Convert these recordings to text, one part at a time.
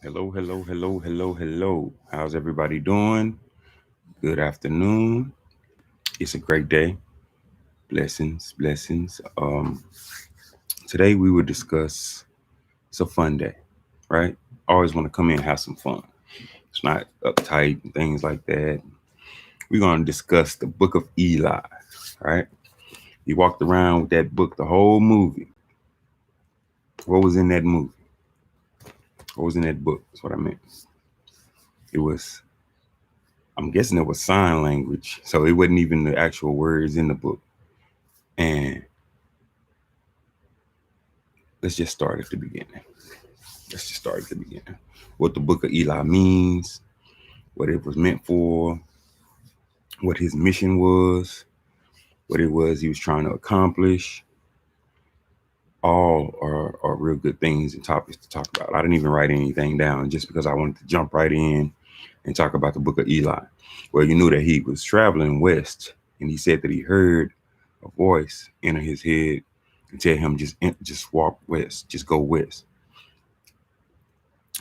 Hello, hello, hello, hello, hello. How's everybody doing? Good afternoon. It's a great day. Blessings, blessings. Today we will discuss. It's a fun day, right? Always want to come in and have some fun. It's not uptight and things like that. We're gonna discuss the Book of Eli, right? He walked around with that book the whole movie. What was in that movie? What was in that book? That's what I meant. It was. I'm guessing it was sign language, so it wasn't even the actual words in the book. And let's just start at the beginning. Let's just start at the beginning. What the book of Eli means, what it was meant for, what his mission was, what it was he was trying to accomplish. All are real good things and topics to talk about. I didn't even write anything down just because I wanted to jump right in and talk about the book of Eli. Well, you knew that he was traveling west and he said that he heard a voice enter his head and tell him just walk west, just go west.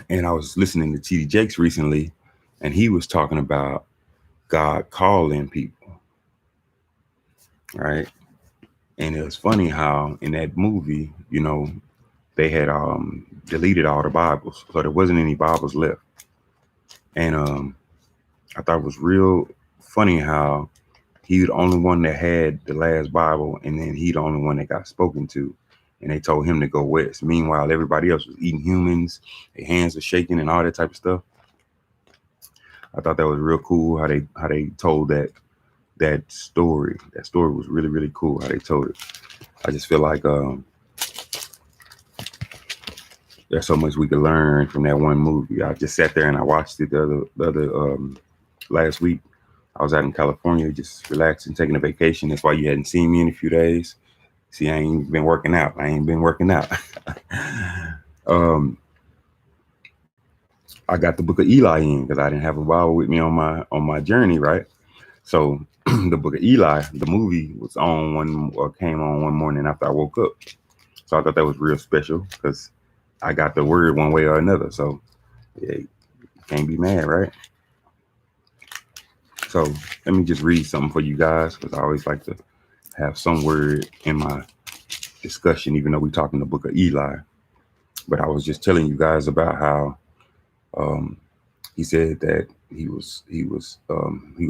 And I was listening to TD Jakes recently, and he was talking about God calling people, right? And it was funny how in that movie, they had deleted all the Bibles, so there wasn't any Bibles left. And I thought it was real funny how he the only one that had the last Bible, and then he the only one that got spoken to. And they told him to go west. Meanwhile, everybody else was eating humans, their hands were shaking and all that type of stuff. I thought that was real cool how they told that story. That story was really really cool how they told it. I just feel like there's so much we could learn from that one movie. I just sat there and I watched it the other last week. I was out in California just relaxing, taking a vacation. That's why you hadn't seen me in a few days. See, I ain't been working out. I ain't been working out. um, I got the book of Eli in because I didn't have a Bible with me on my journey, right? So the book of Eli, the movie was on one or came on one morning after I woke up. So I thought that was real special because I got the word one way or another. So yeah, you can't be mad, right? So let me just read something for you guys because I always like to have some word in my discussion, even though we're talking the book of Eli. But I was just telling you guys about how um, he said that he was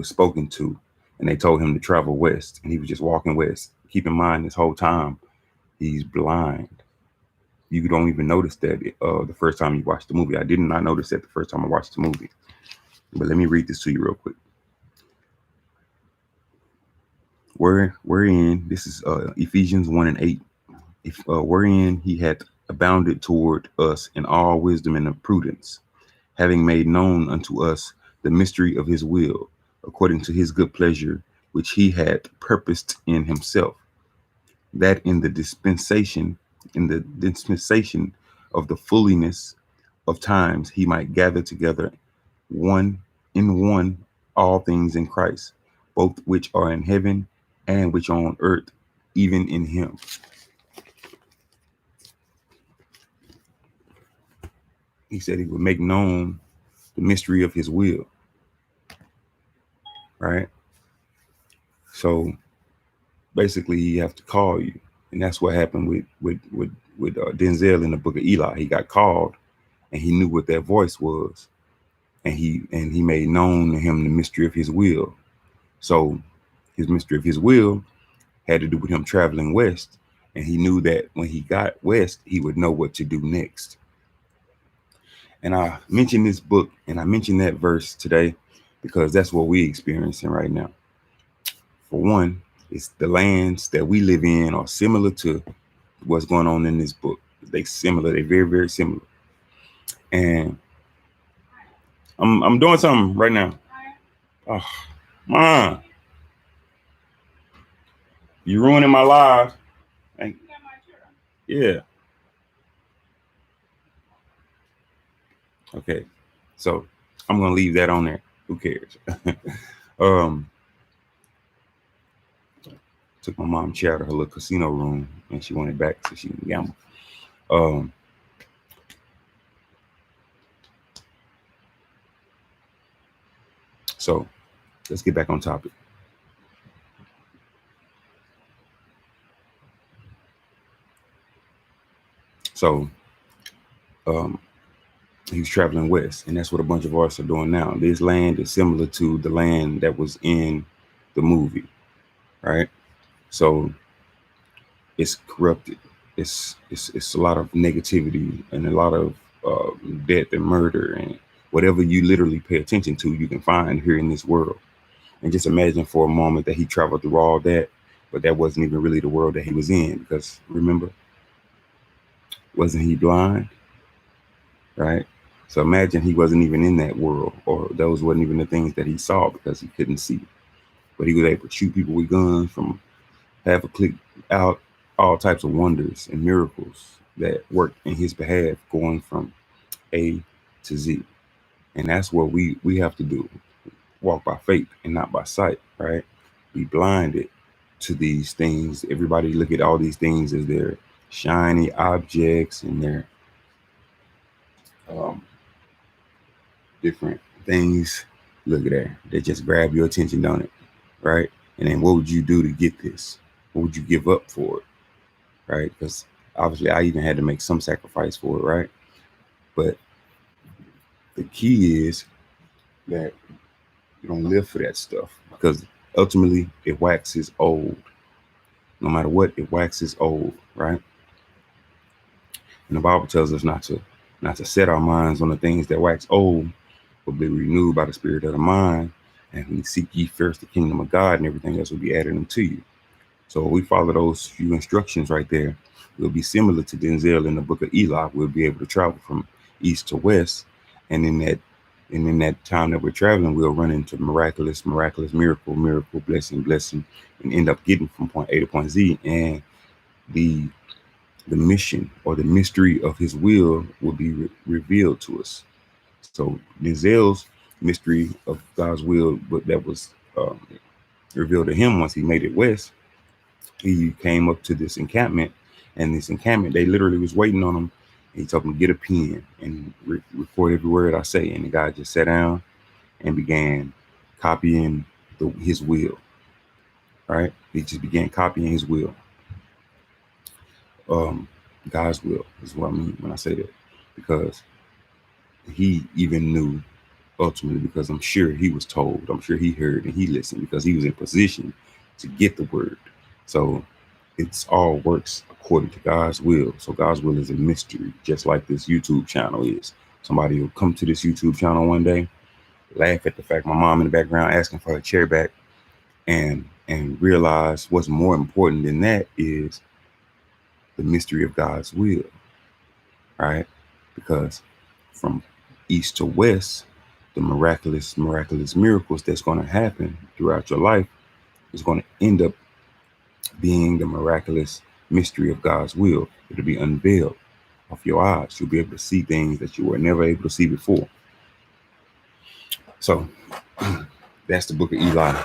spoken to, and they told him to travel west, and he was just walking west. Keep in mind, this whole time he's blind. You don't even notice that the first time you watch the movie. I did not notice that the first time I watched the movie. But let me read this to you real quick. Wherein this is Ephesians 1:8. If wherein he had abounded toward us in all wisdom and prudence, having made known unto us the mystery of his will, according to his good pleasure, which he had purposed in himself, that in the dispensation of the fullness of times he might gather together one in one all things in Christ, both which are in heaven and which are on earth, even in him. He said he would make known the mystery of his will, right? So basically, he have to call you, and that's what happened with Denzel in the Book of Eli. He got called, and he knew what that voice was, and he made known to him the mystery of his will. So his mystery of his will had to do with him traveling west, and he knew that when he got west, he would know what to do next. And I mentioned this book and I mentioned that verse today because that's what we experiencing right now. For one, it's the lands that we live in are similar to what's going on in this book. They similar. They're very, very similar. And I'm doing something right now. Oh, man, you ruining my life. Yeah. Okay. So I'm gonna leave that on there. Who cares? um, took my mom chair to her little casino room, and she wanted back so she can gamble. Um, So let's get back on topic. So he was traveling west, and that's what a bunch of artists are doing now. This land is similar to the land that was in the movie, right? So it's corrupted. It's a lot of negativity and a lot of death and murder and whatever you literally pay attention to, you can find here in this world. And just imagine for a moment that he traveled through all that, but that wasn't even really the world that he was in. Because remember, wasn't he blind? Right? So imagine he wasn't even in that world, or those wasn't even the things that he saw because he couldn't see. But he was able to shoot people with guns from half a click out, all types of wonders and miracles that worked in his behalf, going from A to Z. And that's what we have to do. Walk by faith and not by sight, right? Be blinded to these things. Everybody look at all these things as their shiny objects and their different things. Look at that. They just grab your attention, don't it? Right? And then what would you do to get this? What would you give up for it? Right? Because obviously I even had to make some sacrifice for it, right? But the key is that you don't live for that stuff, because ultimately it waxes old. No matter what, it waxes old, right? And the Bible tells us not to set our minds on the things that wax old, but be renewed by the spirit of the mind. And we seek ye first the kingdom of God, and everything else will be added unto you. So if we follow those few instructions right there, we'll be similar to Denzel in the book of Eli. We'll be able to travel from east to west, and in that time that we're traveling, we'll run into miraculous, miracle, blessing, and end up getting from point A to point Z. And the mission or the mystery of his will be revealed to us. So Denzel's mystery of God's will, but that was revealed to him once he made it west. He came up to this encampment, and this encampment, they literally was waiting on him. He told him, get a pen and record every word I say. And the guy just sat down and began copying his will. Right? He just began copying his will. God's will is what I mean when I say that, because he even knew ultimately, because I'm sure he was told, I'm sure he heard and he listened, because he was in position to get the word. So it's all works according to God's will. So God's will is a mystery, just like this YouTube channel is. Somebody will come to this YouTube channel one day, laugh at the fact my mom in the background asking for her chair back, and realize what's more important than that is the mystery of God's will, right? Because from east to west, the miraculous miracles that's going to happen throughout your life is going to end up being the miraculous mystery of God's will. It'll be unveiled off your eyes. You'll be able to see things that you were never able to see before. So that's the book of Eli.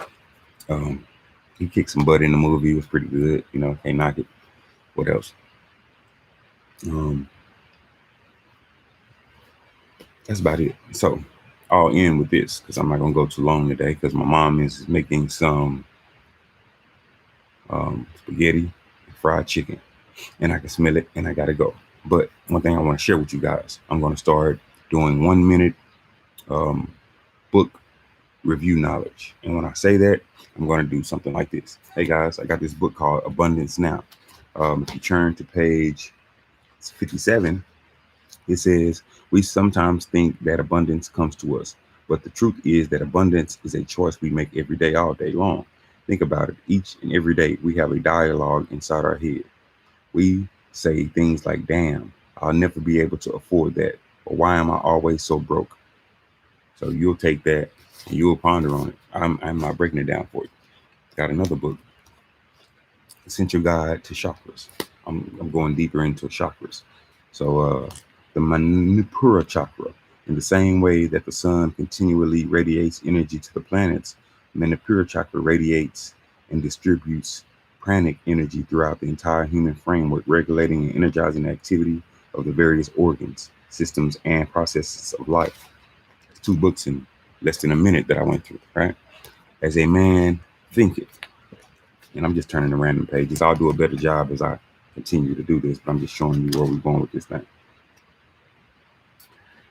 He kicked some butt in the movie. It was pretty good. Can't knock it. What else? That's about it. So I'll end with this, because I'm not going to go too long today, because my mom is making some spaghetti and fried chicken, and I can smell it, and I got to go. But one thing I want to share with you guys, I'm going to start doing 1 minute book review knowledge. And when I say that, I'm going to do something like this. Hey guys, I got this book called Abundance Now. If you turn to page 57, it says, we sometimes think that abundance comes to us, but the truth is that abundance is a choice we make every day, all day long. Think about it. Each and every day, we have a dialogue inside our head. We say things like, damn, I'll never be able to afford that. Or why am I always so broke? So you'll take that and you'll ponder on it. I'm not breaking it down for you. Got another book, Essential Guide to Chakras. I'm going deeper into chakras. So the Manipura chakra, in the same way that the sun continually radiates energy to the planets, Manipura chakra radiates and distributes pranic energy throughout the entire human framework, regulating and energizing the activity of the various organs, systems, and processes of life. There's 2 books in less than a minute that I went through, right? As a man thinketh. And I'm just turning the random pages. I'll do a better job as I continue to do this, but I'm just showing you where we're going with this thing.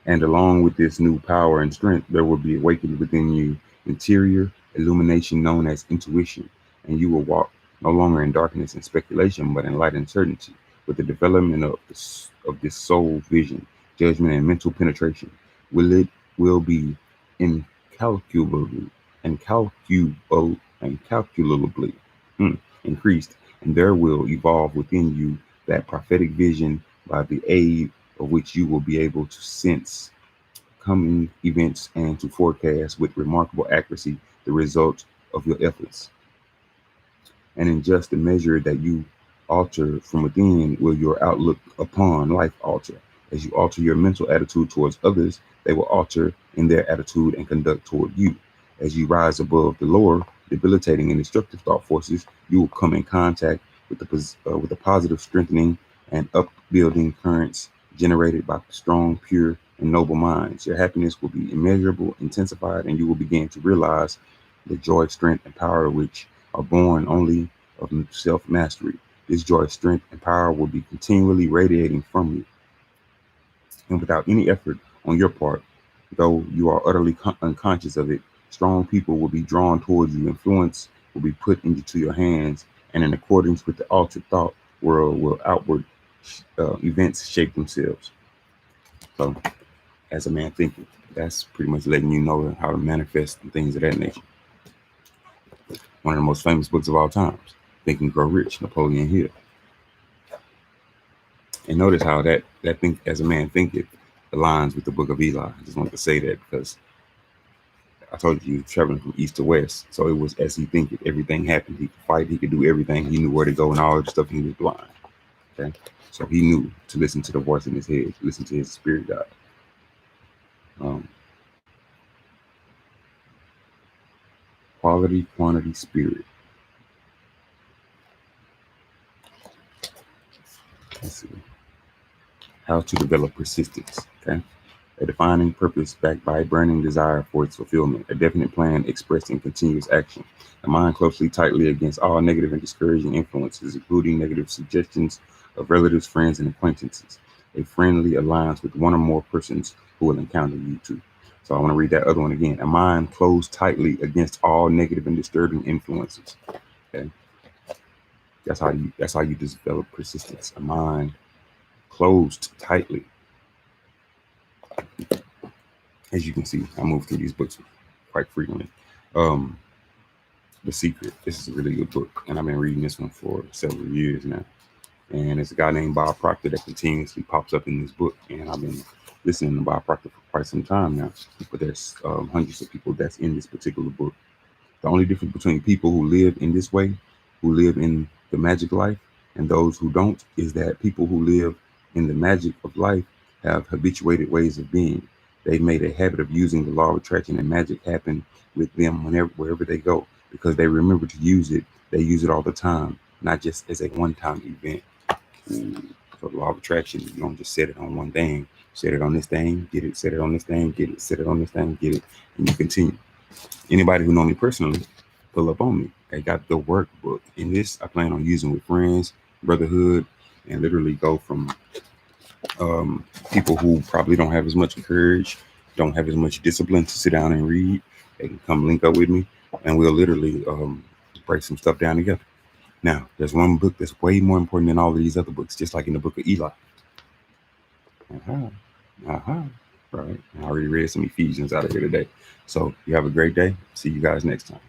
And along with this new power and strength, there will be awakened within you interior illumination known as intuition, and you will walk no longer in darkness and speculation, but in light and certainty. With the development of this soul vision, judgment, and mental penetration, will be incalculably increased, and there will evolve within you that prophetic vision by the aid of which you will be able to sense coming events and to forecast with remarkable accuracy the results of your efforts. And in just the measure that you alter from within, will your outlook upon life alter. As you alter your mental attitude towards others, they will alter in their attitude and conduct toward you. As you rise above the lower, debilitating and destructive thought forces, you will come in contact with the positive strengthening and upbuilding currents generated by strong, pure, and noble minds. Your happiness will be immeasurable, intensified, and you will begin to realize the joy, strength, and power which are born only of self-mastery. This joy, strength, and power will be continually radiating from you. And without any effort on your part, though you are utterly unconscious of it, strong people will be drawn towards you. Influence will be put into your hands, and in accordance with the altered thought world, will outward events shape themselves. So, as a man thinking, that's pretty much letting you know how to manifest and things of that nature. One of the most famous books of all times, Think and Grow Rich, Napoleon Hill. And notice how that think as a man thinketh aligns with the book of Eli. I just wanted to say that because I told you he was traveling from east to west. So it was as he thinketh, everything happened. He could fight, he could do everything. He knew where to go and all the stuff, and he was blind. Okay. So he knew to listen to the voice in his head, to listen to his spirit guide. Quality, quantity, spirit. Let's see. How to develop persistence. Okay. A defining purpose backed by a burning desire for its fulfillment, a definite plan expressed in continuous action, a mind closely, tightly against all negative and discouraging influences, including negative suggestions of relatives, friends, and acquaintances, a friendly alliance with one or more persons who will encounter you too. So I want to read that other one again. A mind closed tightly against all negative and disturbing influences. Okay. That's how you develop persistence. A mind closed tightly. As you can see, I move through these books quite frequently. The Secret. This is a really good book, and I've been reading this one for several years now. And it's a guy named Bob Proctor that continuously pops up in this book, and I've been listening to Bob Proctor for quite some time now. But there's hundreds of people that's in this particular book. The only difference between people who live in this way, who live in the magic life, and those who don't, is that people who live in the magic of life have habituated ways of being. They've made a habit of using the law of attraction, and magic happen with them wherever they go, because they remember to use it. They use it all the time, not just as a one-time event. So the law of attraction, you don't just set it on one thing. Set it on this thing, get it. Set it on this thing, get it. Set it on this thing, get it. And you continue. Anybody who know me personally, pull up on me. I got the workbook. In this, I plan on using with friends, brotherhood, and literally go from people who probably don't have as much courage, don't have as much discipline to sit down and read. They can come link up with me, and we'll literally break some stuff down together. Now, there's one book that's way more important than all of these other books, just like in the book of Eli. Right. I already read some Ephesians out of here today. So you have a great day. See you guys next time.